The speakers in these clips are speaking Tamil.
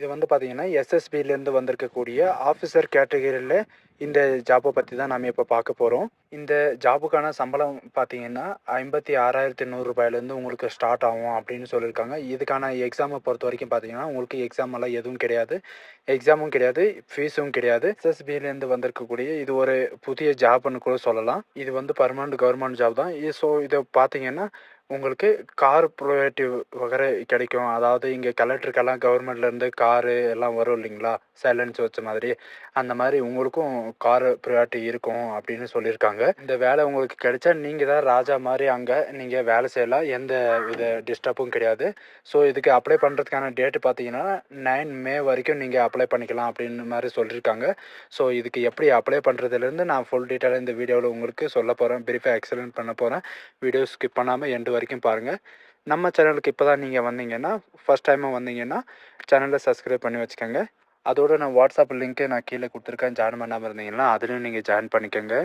இது வந்து பார்த்தீங்கன்னா, எஸ்எஸ்பிலேருந்து வந்திருக்கக்கூடிய ஆஃபீஸர் கேட்டகரியில இந்த ஜாப்ப பத்தி தான் நாம இப்ப பார்க்க போறோம். இந்த ஜாபுக்கான சம்பளம் பார்த்தீங்கன்னா, ரூ. 56,100 உங்களுக்கு ஸ்டார்ட் ஆகும் அப்படின்னு சொல்லியிருக்காங்க. இதுக்கான எக்ஸாம பொறுத்தவரைக்கும் பார்த்தீங்கன்னா, உங்களுக்கு எக்ஸாம் எல்லாம் எதுவும் கிடையாது. எக்ஸாமும் கிடையாது, ஃபீஸும் கிடையாது. எஸ்எஸ்பிலேருந்து வந்திருக்கக்கூடிய இது ஒரு புதிய ஜாப்ன்னு கூட சொல்லலாம். இது வந்து பெர்மனன்ட் கவர்மெண்ட் ஜாப் தான். இத பார்த்தீங்கன்னா, உங்களுக்கு கார் ப்ரைவேட்டிவ் வகர கிடைக்கும். அதாவது இங்க கலெக்டருக்கெல்லாம் கவர்மெண்ட்லேருந்து காரு எல்லாம் வரும் இல்லைங்களா? சைலன்ஸ் வச்ச மாதிரி. அந்த மாரி உங்களுக்கும் கார் ப்ரையாரிட்டி இருக்கும் அப்படின்னு சொல்லியிருக்காங்க. இந்த வேலை உங்களுக்கு கிடைச்சா நீங்க தான் ராஜா மாரி அங்க நீங்க வேலை செய்யலாம். எந்த வித டிஸ்டர்பும் கிடையாது. ஸோ இதுக்கு அப்ளை பண்ணுறதுக்கான டேட் பார்த்தீங்கன்னா, 9 மே வரைக்கும் நீங்க அப்ளை பண்ணிக்கலாம் அப்படின்னு மாரி சொல்லியிருக்காங்க. ஸோ இதுக்கு எப்படி அப்ளை பண்ணுறதுலேருந்து நான் ஃபுல் டீட்டெயிலா இந்த வீடியோவில் உங்களுக்கு சொல்லப் போறேன். பிரீஃபா எக்ஸ்பிளைன் பண்ண போறேன். வீடியோ ஸ்கிப் பண்ணாம எண்ட் வரைக்கும் பாருங்க. நம்ம சேனலுக்கு இப்போ தான் நீங்க வந்தீங்கன்னா, ஃபர்ஸ்ட் டைமா வந்தீங்கன்னா, சேனலை சப்ஸ்கிரைப் பண்ணி வச்சுக்கோங்க. அதோட நான் வாட்ஸ்அப் லிங்க்கு நான் கீழே குடுத்துருக்கேன். ஜாயின் பண்ணாம இருந்தீங்கன்னா, அதிலயும் நீங்க ஜாயின் பண்ணிக்கங்க.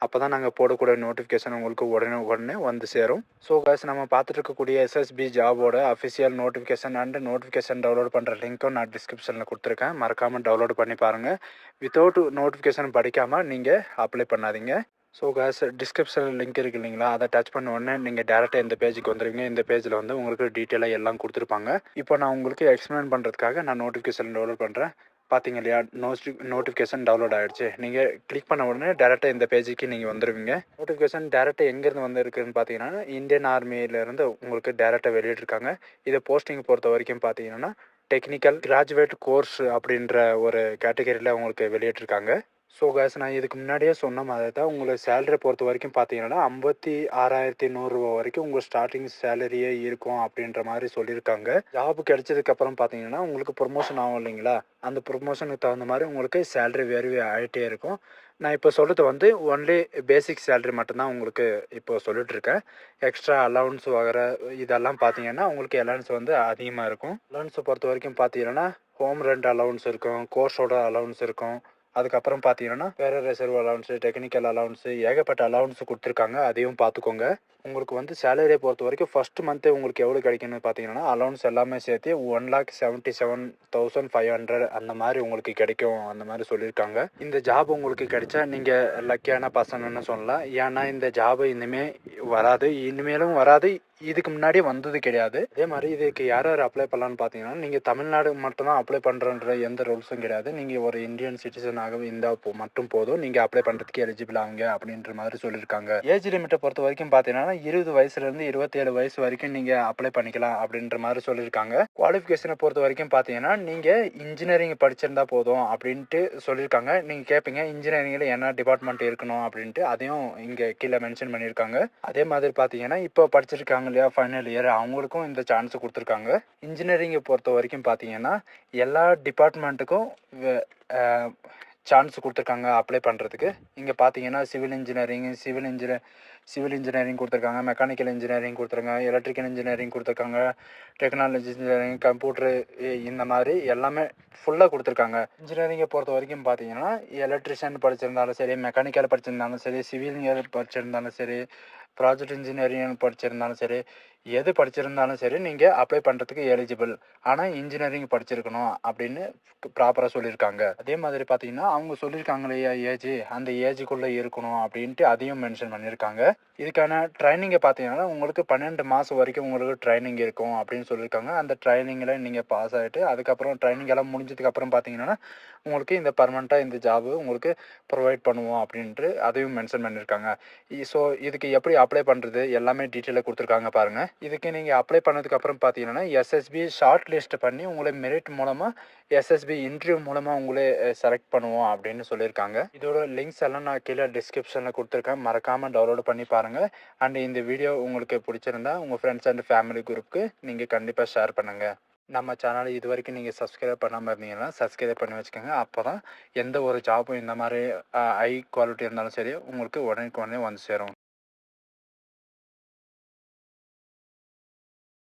அப்பதான் நாங்க போடக்கூடிய நோட்டிஃபிகேஷன் உங்களுக்கு உடனே வந்து சேரும். ஸோ காய்ஸ், நம்ம பார்த்துட்டு இருக்கக்கூடிய எஸ்எஸ்பி ஜாபோட official notification and notification download பண்ணுற லிங்க்கும் நான் டிஸ்கிரிப்ஷனில் கொடுத்துருக்கேன். மறக்காமல் டவுன்லோட் பண்ணி பாருங்கள். வித்தவுட் நோட்டிஃபிகேஷன் படிக்காமல் நீங்கள் அப்ளை பண்ணாதீங்க. ஸோ காய்ஸ், டிஸ்கிரிப்ஷனில் லிங்க் இருக்கு இல்லைங்களா, அதை டச் பண்ண உடனே நீங்கள் டேரெக்டாக இந்த பேஜுக்கு வந்துடுவீங்க. இந்த பேஜில் வந்து உங்களுக்கு டீட்டெயிலாக எல்லாம் கொடுத்துருப்பாங்க. இப்போ நான் உங்களுக்கு எக்ஸ்பிளைன் பண்ணுறதுக்காக நான் நோட்டிஃபிகேஷன் டவுன்லோட் பண்ணுறேன். பார்த்தீங்க இல்லையா, நோட்டிஃபிகேஷன் டவுன்லோட் ஆகிடுச்சு. நீங்கள் கிளிக் பண்ண உடனே டேரெக்டாக இந்த பேஜுக்கு நீங்கள் வந்துடுவீங்க. நோட்டிஃபிகேஷன் டேரெக்டாக எங்கேருந்து வந்திருக்குன்னு பார்த்தீங்கன்னா, இந்தியன் ஆர்மியிலேருந்து உங்களுக்கு டேரெக்டாக வெளியிட்டிருக்காங்க. இதை போஸ்டிங் பொறுத்த வரைக்கும் பார்த்தீங்கன்னா, டெக்னிக்கல் கிராஜுவேட் கோர்ஸ் அப்படின்ற ஒரு கேட்டகரியில் உங்களுக்கு வெளியிட்டிருக்காங்க. ஸோ காய்ஸ், நான் இதுக்கு முன்னாடியே சொன்ன மாதிரி தான் உங்களுக்கு சேலரி பொறுத்த வரைக்கும் பார்த்தீங்கன்னா, ரூ. 56,100 வரைக்கும் உங்கள் ஸ்டார்டிங் சேலரியே இருக்கும் அப்படின்ற மாதிரி சொல்லியிருக்காங்க. ஜாப் கிடைச்சதுக்கப்புறம் பார்த்தீங்கன்னா, உங்களுக்கு ப்ரொமோஷன் ஆகும் இல்லைங்களா, அந்த ப்ரொமோஷனுக்கு தகுந்த மாதிரி உங்களுக்கு சேலரி வேரி ஆகிட்டே இருக்கும். நான் இப்போ சொல்கிறது வந்து ஒன்லி பேசிக் சேலரி மட்டும்தான் உங்களுக்கு இப்போ சொல்லிட்டுருக்கேன். எக்ஸ்ட்ரா அலவன்ஸ் வகர இதெல்லாம் பார்த்தீங்கன்னா, உங்களுக்கு அலவன்ஸ் வந்து அதிகமாக இருக்கும். அலவன்ஸை பொறுத்த வரைக்கும் பார்த்தீங்கன்னா, ஹோம் ரெண்ட் அலவன்ஸ் இருக்கும், கோர்ஸோட அலவன்ஸ் இருக்கும். அதுக்கப்புறம் பார்த்தீங்கன்னா, வேறு ரிசர்வ் அலவன்ஸு, டெக்னிக்கல் அலவன்ஸு, ஏகப்பட்ட அலவன்ஸ் கொடுத்துருக்காங்க. அதையும் பார்த்துக்கோங்க. உங்களுக்கு வந்து சேலரியை பொறுத்த வரைக்கும் ஃபர்ஸ்ட் மந்த்தே உங்களுக்கு எவ்வளோ கிடைக்குன்னு பார்த்தீங்கன்னா, அலவன்ஸ் எல்லாமே சேர்த்து 1,77,500 அந்த மாதிரி உங்களுக்கு கிடைக்கும். அந்த மாதிரி சொல்லியிருக்காங்க. இந்த ஜாப் உங்களுக்கு கிடைச்சா நீங்கள் லக்கியான பர்சன்னு சொல்லலாம். ஏன்னா இந்த ஜாப் இனிமே வராது, இனிமேலும் வராது. இதுக்கு முன்னாடி வந்தது கிடையாது. அதே மாதிரி இதுக்கு யார் யார் அப்ளை பண்ணலான்னு பார்த்தீங்கன்னா, நீங்கள் தமிழ்நாடு மட்டும்தான் அப்ளை பண்ணுறன்ற எந்த ரூல்ஸும் கிடையாது. நீங்கள் ஒரு இந்தியன் சிட்டிசனாக இருந்தால் மட்டும் போதும், நீங்கள் அப்ளை பண்ணுறதுக்கு எலிஜிபிள் ஆகுங்க அப்படின்ற மாதிரி சொல்லியிருக்காங்க. ஏஜ் லிமிட்டை பொறுத்த வரைக்கும் பார்த்தீங்கன்னா, 20 வயசுலேருந்து 27 வயசு வரைக்கும் நீங்கள் அப்ளை பண்ணிக்கலாம் அப்படின்ற மாதிரி சொல்லியிருக்காங்க. குவாலிஃபிகேஷனை பொறுத்த வரைக்கும் பார்த்தீங்கன்னா, நீங்கள் இன்ஜினியரிங் படிச்சிருந்தா போதும் அப்படின்ட்டு சொல்லியிருக்காங்க. நீங்கள் கேட்பீங்க, இன்ஜினியரிங்கில் என்ன டிபார்ட்மெண்ட் இருக்கணும் அப்படின்ட்டு, அதையும் இங்கே கீழே மென்ஷன் பண்ணியிருக்காங்க. அதே மாதிரி பார்த்தீங்கன்னா, இப்போ படிச்சிருக்காங்க இல்லையா ஃபைனல் இயர், அவங்களுக்கும் இந்த சான்ஸ் கொடுத்துருக்காங்க. இன்ஜினியரிங்கை பொறுத்த வரைக்கும் பார்த்தீங்கன்னா, எல்லா டிபார்ட்மெண்ட்டுக்கும் சான்ஸ் கொடுத்துருக்காங்க அப்ளை பண்ணுறதுக்கு. இங்கே பார்த்தீங்கன்னா, சிவில் இன்ஜினியரிங் கொடுத்துருக்காங்க, மெக்கானிக்கல் இன்ஜினியரிங் கொடுத்துருக்காங்க, எலக்ட்ரிக்கல் இன்ஜினியரிங் கொடுத்துருக்காங்க, டெக்னாலஜி இன்ஜினியரிங், கம்ப்யூட்ரு, இந்த மாதிரி எல்லாமே ஃபுல்லாக கொடுத்துருக்காங்க. இன்ஜினியரிங்கை பொறுத்த வரைக்கும் பார்த்தீங்கன்னா, எலக்ட்ரிஷியன் படிச்சிருந்தாலும் சரி, மெக்கானிக்கல் படிச்சிருந்தாலும் சரி, சிவில் இன்ஜினியர் படிச்சிருந்தாலும் சரி, ப்ராஜெக்ட் இன்ஜினியரிங் படிச்சிருந்தாலும் சரி, எது படிச்சிருந்தாலும் சரி நீங்கள் அப்ளை பண்ணுறதுக்கு எலிஜிபிள். ஆனால் இன்ஜினியரிங் படிச்சிருக்கணும் அப்படின்னு ப்ராப்பராக சொல்லியிருக்காங்க. அதே மாதிரி பார்த்தீங்கன்னா, அவங்க சொல்லியிருக்காங்க இல்லையா ஏஜ், அந்த ஏஜுக்குள்ளே இருக்கணும் அப்படின்ட்டு அதையும் மென்ஷன் பண்ணியிருக்காங்க. இதுக்கான ட்ரைனிங்கை பார்த்தீங்கன்னா, உங்களுக்கு 12 மாதம் வரைக்கும் உங்களுக்கு ட்ரைனிங் இருக்கும் அப்படின்னு சொல்லியிருக்காங்க. அந்த ட்ரைனிங்கில் நீங்கள் பாஸ் ஆகிட்டு அதுக்கப்புறம் ட்ரைனிங் எல்லாம் முடிஞ்சதுக்கப்புறம் பார்த்தீங்கன்னா, உங்களுக்கு இந்த பர்மனெண்ட்டாக இந்த ஜாபு உங்களுக்கு ப்ரொவைட் பண்ணுவோம் அப்படின்ட்டு அதையும் மென்ஷன் பண்ணியிருக்காங்க. ஸோ இதுக்கு எப்படி அப்ளை பண்ணுறது எல்லாமே டீட்டெயிலாக கொடுத்துருக்காங்க பாருங்கள். இதுக்கு நீங்கள் அப்ளை பண்ணதுக்கப்புறம் பார்த்தீங்கன்னா, எஸ்எஸ்பி ஷார்ட் லிஸ்ட் பண்ணி உங்களை மெரிட் மூலமாக எஸ்எஸ்பி இன்டர்வியூ மூலமாக உங்களே செலக்ட் பண்ணுவோம் அப்படின்னு சொல்லியிருக்காங்க. இதோட லிங்க்ஸ் எல்லாம் நான் கீழே டிஸ்கிரிப்ஷனில் கொடுத்துருக்கேன். மறக்காமல் டவுன்லோட் பண்ணி பாருங்கள். அண்ட் இந்த வீடியோ உங்களுக்கு பிடிச்சிருந்தா உங்கள் ஃப்ரெண்ட்ஸ் அண்ட் ஃபேமிலி குரூப்புக்கு நீங்கள் கண்டிப்பாக ஷேர் பண்ணுங்கள். நம்ம சேனலை இது வரைக்கும் நீங்கள் சப்ஸ்கிரைப் பண்ணாமல் இருந்தீங்கன்னா சப்ஸ்கிரைப் பண்ணி வச்சுக்கோங்க. அப்போ தான் எந்த ஒரு ஜாபும் இந்த மாதிரி ஹை குவாலிட்டி இருந்தாலும் சரி உங்களுக்கு உடனே வந்து சேரும்.